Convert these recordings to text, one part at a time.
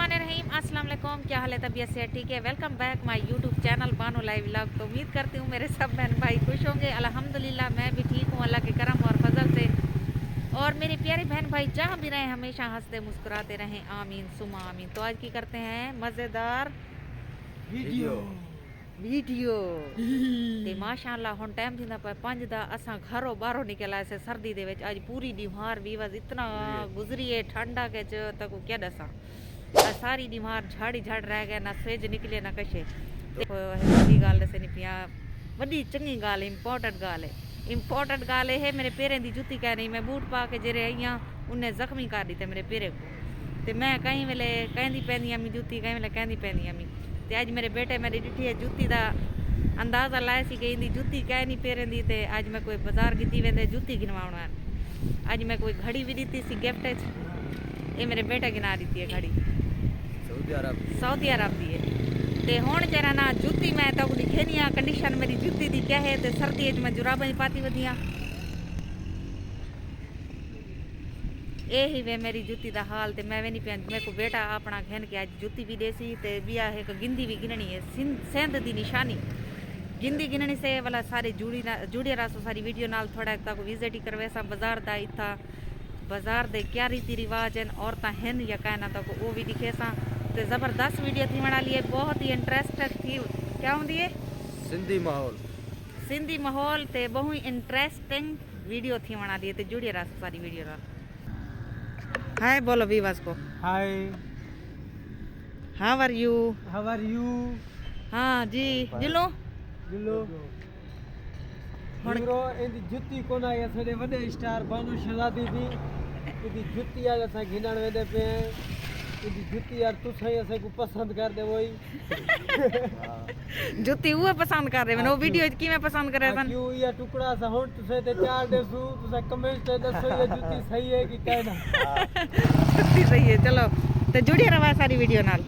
बिस्मिल्लाहिर्रहमानिर्रहीम अस्सलाम वालेकुम। क्या हाल है, तबीयत से ठीक है? Welcome back my YouTube channel Bano live vlog. तो उम्मीद करती हूँ मेरे सब बहन भाई खुश होंगे। अल्हम्दुलिल्लाह मैं भी ठीक हूँ अल्लाह के करम और फजल से। और मेरे प्यारे बहन भाई जहाँ भी रहें हमेशा हंसते मुस्कुराते रहें, आमीन सुमा आमीन। तो आज की करते हैं मज़ेदार वीडियो ते माशाअल्लाह हुण टाइम थींदा पे 5 दा असां घरों बाहरों निकल आए से सर्दी दे विच। अज पूरी दीवार वीवज इतना गुजरी है ठंडा के च तक क्या दसा। सारी दीवार झाड़ी झाड़ रह गए, ना सेज निकले ना कशे। वही गाल दसनी पिया, वड्डी चंगी गाल इंपॉर्टेंट गाल है। इंपॉर्टेंट गाल है मेरे पैरें दी जुत्ती कह नहीं, मैं बूट पा के जेरे आई हाँ उन्हें जख्मी कर दी मेरे पैरे को। ते मैं कहीं वेले कहंदी पैंदी अम्मी जुत्ती, कहीं वेले कहंदी पैंदी अम्मी। ते अज मेरे बेटे मेरी डिठी है जुत्ती दा अंदाजा लाया सी कि इंदी जुत्ती कह नहीं पैरें दी। ते अज मैं कोई बाजार कीती वेंदे जुत्ती गिनवाउण। अज मैं कोई घड़ी भी दी सी गिफ्ट च, ये मेरे बेटे गिना दी है घड़ी सऊदी अरब दी है। ते हुण जरा ना जुत्ती मैं तो दिखेनी आ कंडीशन मेरी जुत्ती दी क्या है। ते सर्दी च मैं जुराबां पाती वधियां, ये ही वे मेरी जुत्ती दा हाल। ते मैं वे नहीं पे मेरे को बेटा अपना घन के अज जुत्ती भी देसी ते बिया एक गिंदी भी गिननी है, सेंध दी निशानी गिंदी गिननी से वाला सारे जुड़े रहा सारी वीडियो नाल थोड़ा तक विजिट ही करवे सा बाजार दा इत्था बाजार दे क्या रीति रिवाज हैं औरतां हैं या कहना तक वो भी दिखे सा। तो ज़बरदस्त वीडियो थी वड़ा लिए, बहुत ही इंटरेस्टेड थी। क्या होंगी है सिंधी माहौल ते बहुत ही इंटरेस्टिंग वीडियो थी वड़ा लिए। तो जुड़े रहा सारी वीडियो नाल। हाय बोलो वीवास को हाय, हाउ आर यू? हाँ जी जिलो हीरो इंदी जुत्ती कोना या सडे वडे स्टार बानो शहजादी दी इंदी जुत्ती आज असा घिनण वेंदे पे। इंदी जुत्ती यार तुसा ही असा को पसंद कर दे वही जुत्ती हुए पसंद कर रहे वो वीडियो की मैं पसंद कर रहा था क्यों या टुकड़ा सा हुन तुसे ते चार देसू तुसा कमेंट ते दसो ये जुत्ती सही है कि कहना जुत्ती सही है। चलो तो जुड़े रहा सारी वीडियो नाल।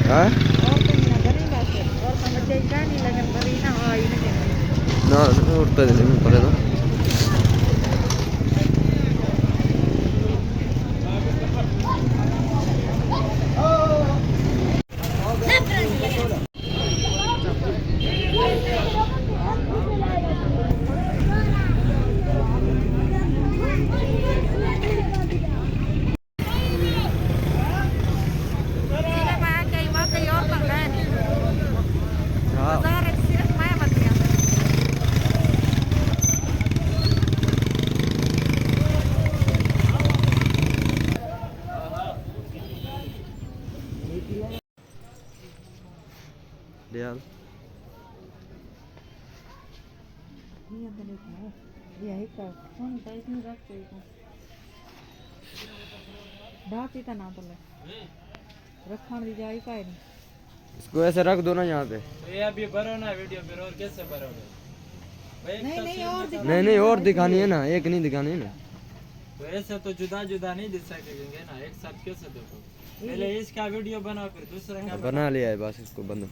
हाँ? No, no, ustedes me parece. Real. इसको ऐसे रख दो ना यहाँ पे। ये अभी भरो ना वीडियो पे, और कैसे भरोगे? नहीं और दिखानी है ना, एक नहीं दिखानी है ना। तो ऐसे तो जुदा जुदा नहीं दिख सकेंगे ना, एक साथ कैसे देखो? पहले इसका वीडियो बना फिर दूसरा का बना लिया है बस, इसको बंद।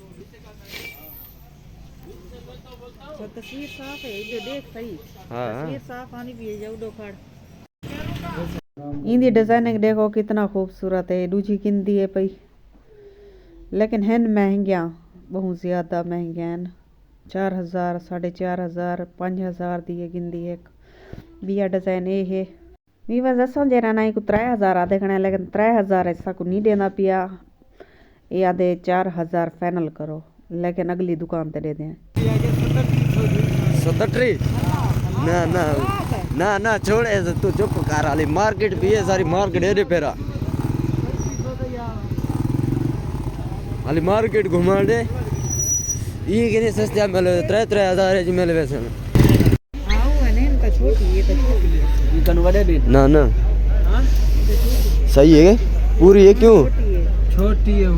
तो तस्वीर साफ है जो देख सही। हाँ तस्वीर साफ आनी भी है जाउडो खड़। इंदी डिजाइनिंग देखो कितना खूबसूरत है। दूजी किंदी है पई, लेकिन हैं महंगिया, बहुत ज़्यादा महंगिया हैं। 4000 4500 5000 दी है गिंदी एक बिया डिजाइन ये है। वीवा दसो जरा ना को 3000 आधे खने, लेकिन 3000 ऐसा को नहीं देना पिया। ये आधे 4000 फाइनल करो, लेकिन अगली दुकान पे दे दें 37। ना ना ना ना छोड़ ऐसे तू चुप कर। वाली मार्केट भी है सारी, मार्केट है रे फेरा वाली मार्केट घुमा दे। ये कि नहीं सस्ता मिले 3000 जी मिले वैसे ना ना सही है पूरी है क्यों छोटी है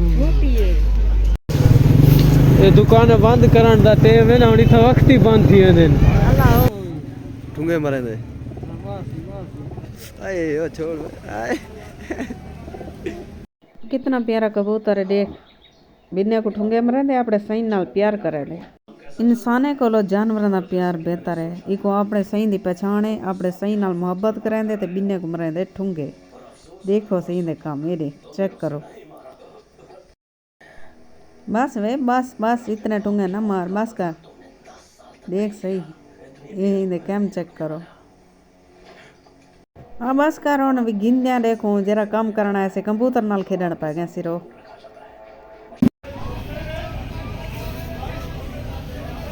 ये दुकान बंद करन दा टाइम है ना, हुनी था वक्त ही बंद थी दिन ठुंगे मरे दे। आए ओ छोड़ आए। कितना प्यारा कबूतर है, देख बिन्ने को ठुंगे मरे दे अपने सही नाल प्यार करे दे। इंसाने कोलों जानवरां दा प्यार बेहतर है। इको अपने सही दी पहचान है, अपने सही नाल मुहब्बत करेंदे ते बिन्ने घुमरेंदे ठुंगे। देखो सही दे काम मेरे चेक करो। बस वे बस बस इतने ठुंगे ना मार, बस कर देख सही ये दे कैम चेक करो। हाँ बस कर हुण भी गिनदियां देखो जरा काम करना ऐसे कंप्यूटर नाल खेडण पै गए सिरो।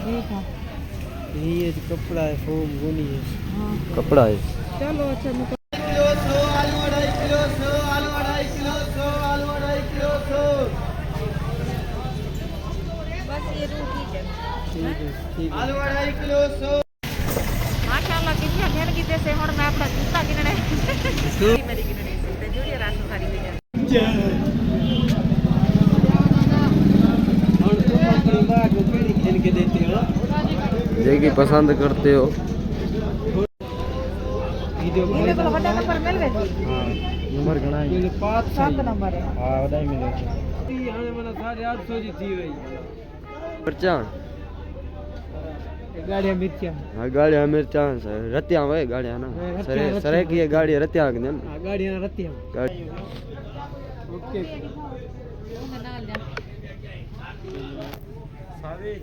देखो ये कपड़ा है, फोम गोनी है। कपड़ा है। चलो अच्छा किलो 100 आलू 2.5 किलो 100 आलू 2.5 किलो 100 आलू 2.5 किलो 100। बस ये रू ठीक है। ठीक है आलू 2.5 किलो 100। माशाल्लाह कितनी घेर की जैसे हुण मैं अपना जूता गिनने मेरी गिनने से जूरी राशन सारी हो जाए। और तुम अपनी मां को केड़ी खेल के देते हो? देखी पसंद करते हो। वीडियो इने को बड़ा नंबर मिल गई। नंबर घणा है? ये 5 7 नंबर है। हां वधाई मिले। ये हाणे माना 850 जी थी वई। मिर्चान गाड़ियां मिर्चा। हाँ गाड़ियां मिर्चान से रतिया वे गाड़ियां ना रतिया, सरे रतिया। सरे की गाड़ी रतिया के दिन हां गाड़ियां रतियां। गाड़ी ओके नाल जा सावे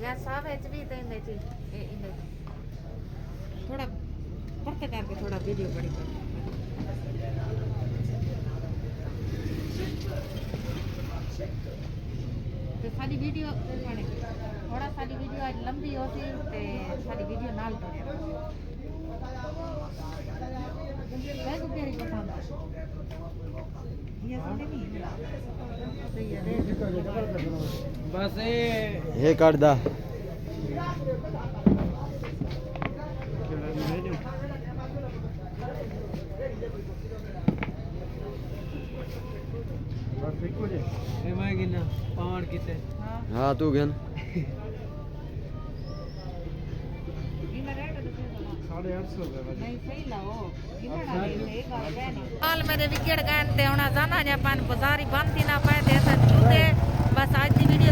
या सावे च भी ते इंदे ची इंदे थोड़ा परते करके थोड़ा वीडियो बड़ी कर। ते साडी वीडियो थोड़ा साडी वीडियो आज लंबी होती ते साडी वीडियो नाल तोड़े मैं को तेरी पसंद ये सुने नहीं सही है बस ये काट दा मैं गिना पावड़ किते। हाँ तू घेन 850 नहीं सही लाओ हाल मेरे विकेट गए ते होना जाना जापान बाजारी बंद थी ना पाए थे बस आज की वीडियो